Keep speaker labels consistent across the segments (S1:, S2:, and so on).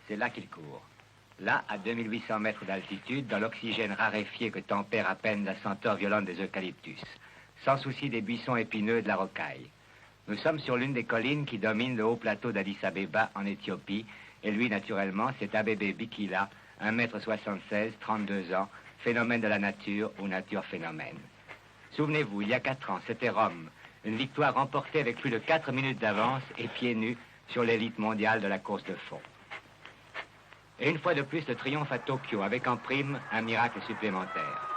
S1: c'est là qu'il court. Là, à 2800 mètres d'altitude, dans l'oxygène raréfié que tempère à peine la senteur violente des eucalyptus, sans souci des buissons épineux et de la rocaille. Nous sommes sur l'une des collines qui dominent le haut plateau d'Addis Abeba en Éthiopie, et lui, naturellement, c'est Abebe Bikila, 1m76, 32 ans, phénomène de la nature ou nature phénomène. Souvenez-vous, il y a 4 ans, c'était Rome, une victoire remportée avec plus de 4 minutes d'avance et pieds nus sur l'élite mondiale de la course de fond. Et une fois de plus, le triomphe à Tokyo, avec en prime un miracle supplémentaire.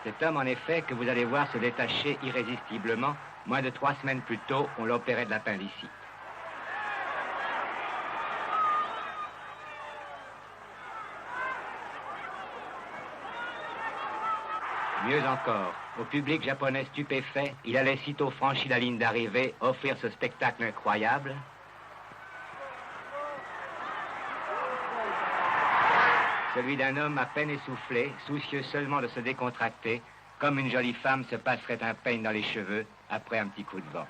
S1: Cet homme, en effet, que vous allez voir se détacher irrésistiblement, moins de 3 semaines plus tôt, on l'opérait de l'appendicite. Mieux encore, au public japonais stupéfait, il allait sitôt franchi la ligne d'arrivée offrir ce spectacle incroyable. Celui d'un homme à peine essoufflé, soucieux seulement de se décontracter, comme une jolie femme se passerait un peigne dans les cheveux après un petit coup de vent.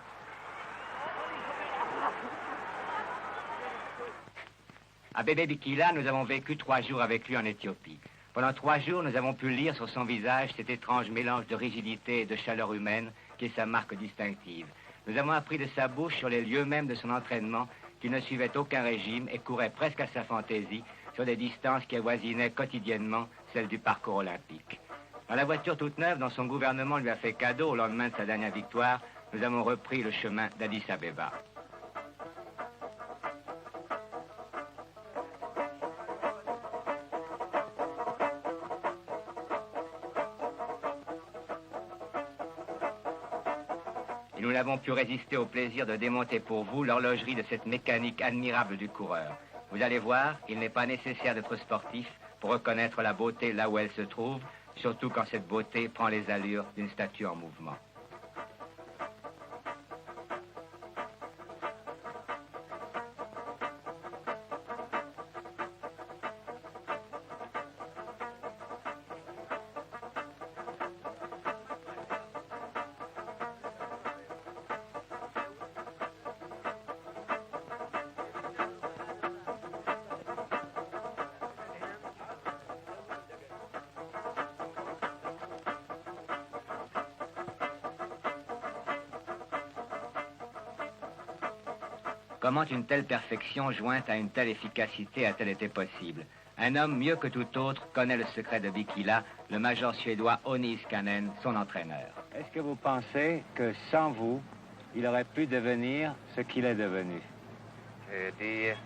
S1: À Abebe Bikila, nous avons vécu 3 jours avec lui en Éthiopie. Pendant 3 jours, nous avons pu lire sur son visage cet étrange mélange de rigidité et de chaleur humaine qui est sa marque distinctive. Nous avons appris de sa bouche sur les lieux mêmes de son entraînement qu'il ne suivait aucun régime et courait presque à sa fantaisie sur des distances qui avoisinaient quotidiennement celles du parcours olympique. Dans la voiture toute neuve dont son gouvernement lui a fait cadeau au lendemain de sa dernière victoire, nous avons repris le chemin d'Addis Abeba. Et nous n'avons pu résister au plaisir de démonter pour vous l'horlogerie de cette mécanique admirable du coureur. Vous allez voir, il n'est pas nécessaire d'être sportif pour reconnaître la beauté là où elle se trouve, surtout quand cette beauté prend les allures d'une statue en mouvement. Comment une telle perfection jointe à une telle efficacité a-t-elle été possible? Un homme mieux que tout autre connaît le secret de Bikila, le major suédois Onni Iskanen, son entraîneur. Est-ce que vous pensez que sans vous, il aurait pu devenir ce qu'il est devenu?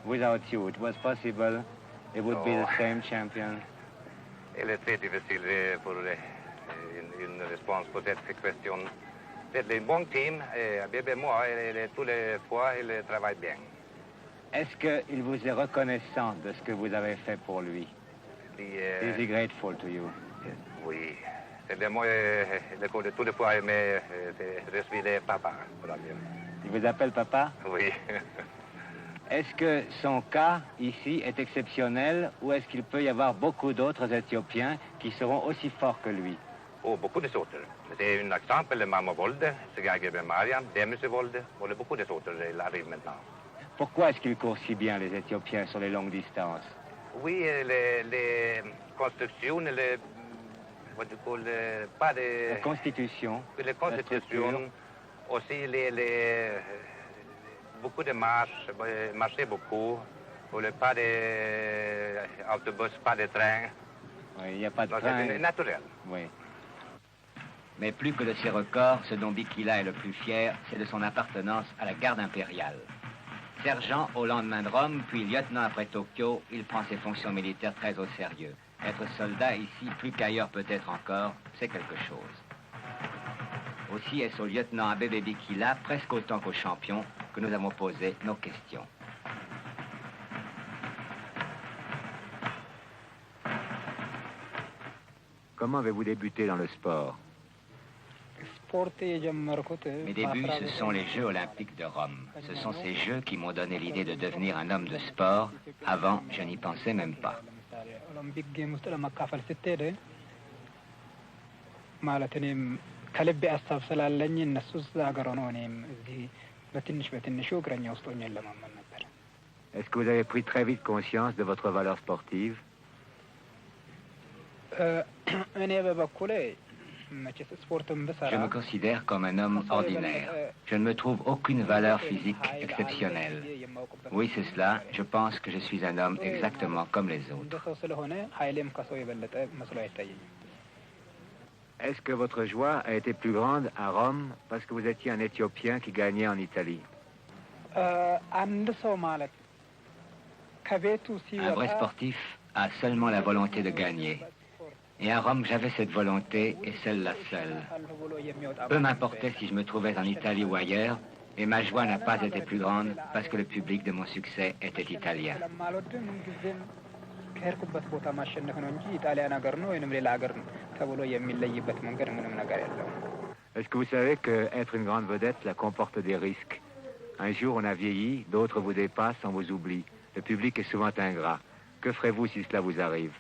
S1: Without you, it was possible, it would be the same champion.
S2: Il est très difficile pour une réponse pour cette question. C'est un bon team, et Abebe et moi, tous les fois, il travaille bien.
S1: Est-ce qu'il vous est reconnaissant de ce que vous avez fait pour lui? Is he grateful to you?
S2: Oui. C'est moi, tous les fois, mais je suis le papa.
S1: Il vous appelle papa?
S2: Oui.
S1: Est-ce que son cas ici est exceptionnel ou est-ce qu'il peut y avoir beaucoup d'autres Éthiopiens qui seront aussi forts que lui?
S2: Oh, beaucoup d'autres. C'est un exemple, le Mama Volde, c'est Gagebe Mariam, Demis Volde, et beaucoup d'autres, il arrive maintenant.
S1: Pourquoi est-ce qu'ils courent si bien, les Éthiopiens, sur les longues distances?
S2: Oui, les constructions, pas de...
S1: La constitution.
S2: Les constitutions, aussi beaucoup de marches, marcher beaucoup, pas d'autobus, pas de train.
S1: Oui, il n'y a pas de train.
S2: C'est naturel.
S1: Oui. Mais plus que de ses records, ce dont Bikila est le plus fier, c'est de son appartenance à la garde impériale. Sergent au lendemain de Rome, puis lieutenant après Tokyo, il prend ses fonctions militaires très au sérieux. Être soldat ici, plus qu'ailleurs peut-être encore, c'est quelque chose. Aussi est-ce au lieutenant Abebe Bikila, presque autant qu'au champion, que nous avons posé nos questions. Comment avez-vous débuté dans le sport? Mes débuts, ce sont les Jeux olympiques de Rome. Ce sont ces Jeux qui m'ont donné l'idée de devenir un homme de sport. Avant, je n'y pensais même pas. Est-ce que vous avez pris très vite conscience de votre valeur sportive? Je me considère comme un homme ordinaire. Je ne me trouve aucune valeur physique exceptionnelle. Oui, c'est cela. Je pense que je suis un homme exactement comme les autres. Est-ce que votre joie a été plus grande à Rome parce que vous étiez un Éthiopien qui gagnait en Italie? Un vrai sportif a seulement la volonté de gagner. Et à Rome, j'avais cette volonté, et celle-là seule. Peu m'importait si je me trouvais en Italie ou ailleurs, et ma joie n'a pas été plus grande parce que le public de mon succès était italien. Est-ce que vous savez qu'être une grande vedette, cela comporte des risques? Un jour, on a vieilli, d'autres vous dépassent, on vous oublie. Le public est souvent ingrat. Que ferez-vous si cela vous arrive?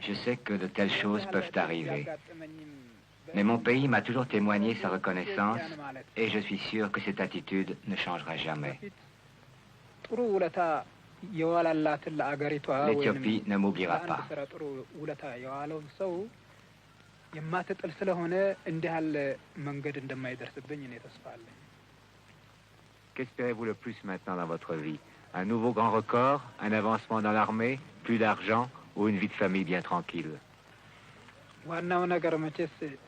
S1: Je sais que de telles choses peuvent arriver. Mais mon pays m'a toujours témoigné sa reconnaissance et je suis sûr que cette attitude ne changera jamais. L'Éthiopie ne m'oubliera pas. Qu'espérez-vous le plus maintenant dans votre vie? Un nouveau grand record, un avancement dans l'armée, plus d'argent ou une vie de famille bien tranquille?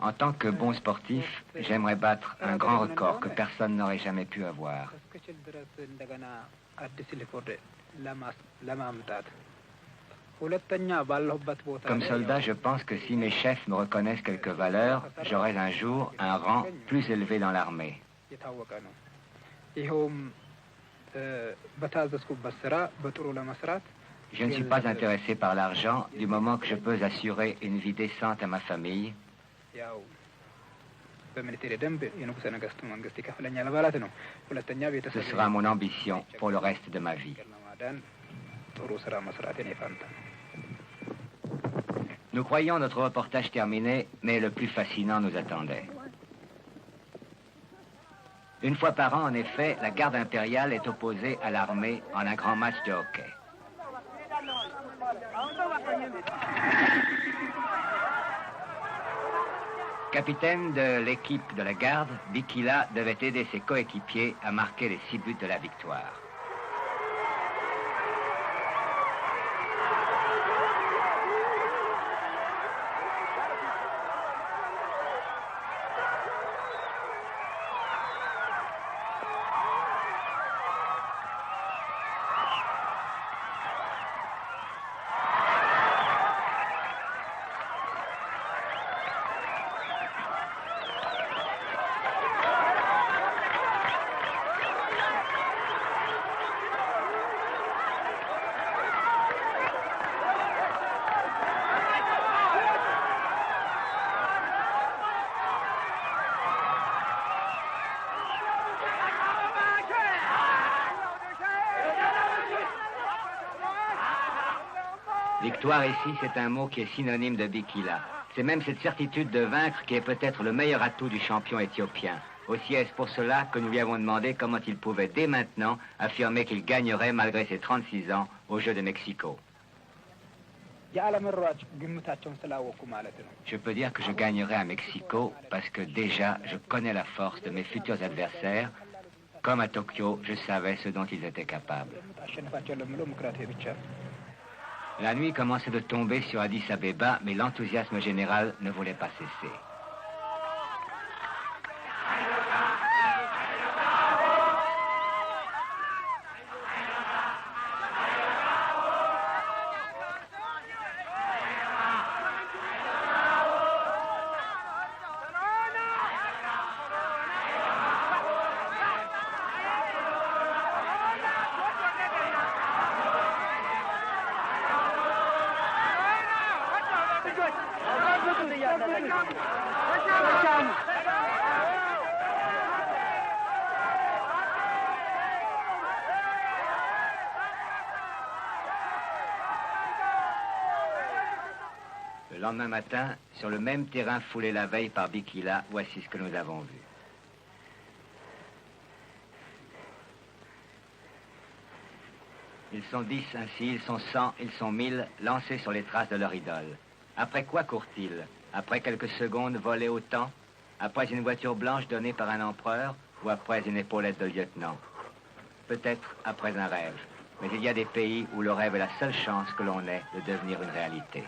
S1: En tant que bon sportif, j'aimerais battre un grand record que personne n'aurait jamais pu avoir. Comme soldat, je pense que si mes chefs me reconnaissent quelques valeurs, j'aurai un jour un rang plus élevé dans l'armée. Je ne suis pas intéressé par l'argent du moment que je peux assurer une vie décente à ma famille. Ce sera mon ambition pour le reste de ma vie. Nous croyons notre reportage terminé, mais le plus fascinant nous attendait. Une fois par an, en effet, la garde impériale est opposée à l'armée en un grand match de hockey. Capitaine de l'équipe de la garde, Bikila devait aider ses coéquipiers à marquer les 6 buts de la victoire. Victoire ici, c'est un mot qui est synonyme de Bikila. C'est même cette certitude de vaincre qui est peut-être le meilleur atout du champion éthiopien. Aussi est-ce pour cela que nous lui avons demandé comment il pouvait dès maintenant affirmer qu'il gagnerait malgré ses 36 ans aux Jeux de Mexico. Je peux dire que je gagnerai à Mexico parce que déjà je connais la force de mes futurs adversaires. Comme à Tokyo, je savais ce dont ils étaient capables. La nuit commençait de tomber sur Addis Abeba, mais l'enthousiasme général ne voulait pas cesser. Le lendemain matin, sur le même terrain foulé la veille par Bikila, voici ce que nous avons vu. Ils sont 10 ainsi, ils sont 100, ils sont 1000, lancés sur les traces de leur idole. Après quoi courent-ils? Après quelques secondes volées au temps? Après une voiture blanche donnée par un empereur? Ou après une épaulette de lieutenant? Peut-être après un rêve. Mais il y a des pays où le rêve est la seule chance que l'on ait de devenir une réalité.